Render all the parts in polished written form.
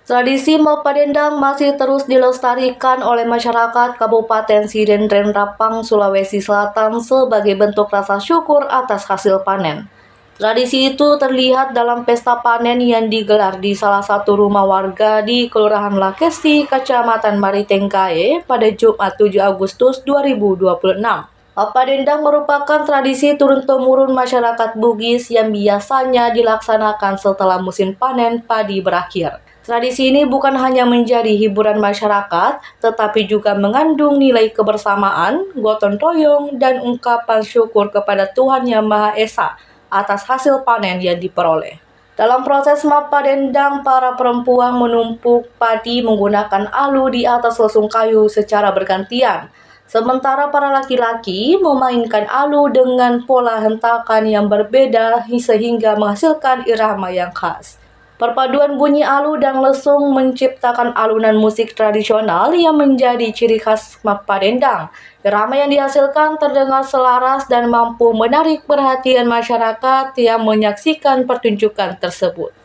Tradisi Mapadendang masih terus dilestarikan oleh masyarakat Kabupaten Sidendren Rapang, Sulawesi Selatan sebagai bentuk rasa syukur atas hasil panen. Tradisi itu terlihat dalam pesta panen yang digelar di salah satu rumah warga di Kelurahan Lakesi, Kecamatan Maritengkae pada Jumat 7 Agustus 2026. Mapadendang merupakan tradisi turun-temurun masyarakat Bugis yang biasanya dilaksanakan setelah musim panen padi berakhir. Tradisi ini bukan hanya menjadi hiburan masyarakat, tetapi juga mengandung nilai kebersamaan, gotong royong, dan ungkapan syukur kepada Tuhan Yang Maha Esa atas hasil panen yang diperoleh. Dalam proses Mapadendang, para perempuan menumpuk padi menggunakan alu di atas lesung kayu secara bergantian, sementara para laki-laki memainkan alu dengan pola hentakan yang berbeda sehingga menghasilkan irama yang khas. Perpaduan bunyi alu dan lesung menciptakan alunan musik tradisional yang menjadi ciri khas Mapadendang. Irama yang dihasilkan terdengar selaras dan mampu menarik perhatian masyarakat yang menyaksikan pertunjukan tersebut.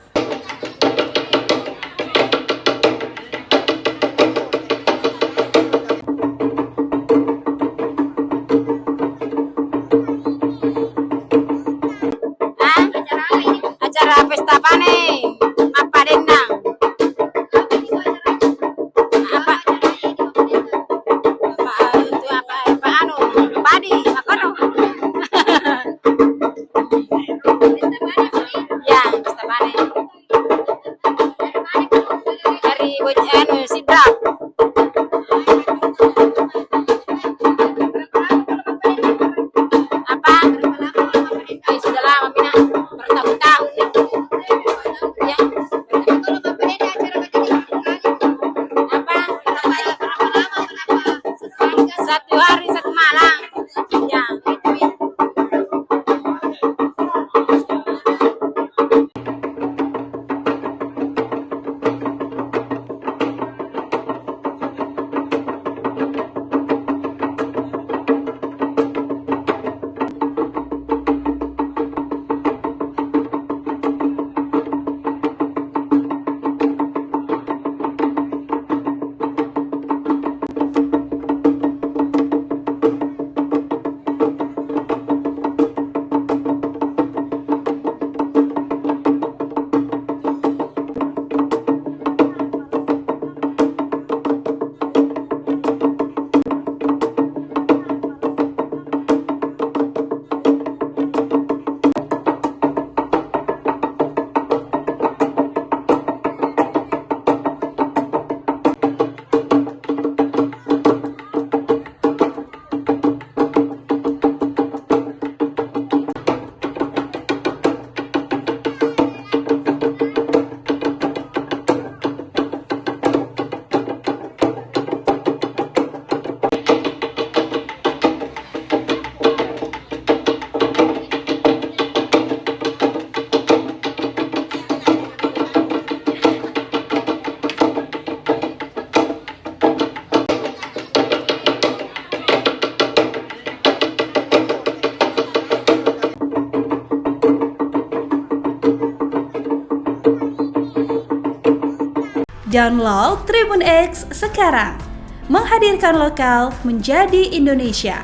Acara pesta panen Mapadendang. Padi makono. Ya, pesta panen. Dari Sidrap. Apa? Sudah lama Mina, bertahun-tahun. Ya. Apa? 1 hari 1 malam. Ya. Download Tribun X sekarang, menghadirkan lokal menjadi Indonesia.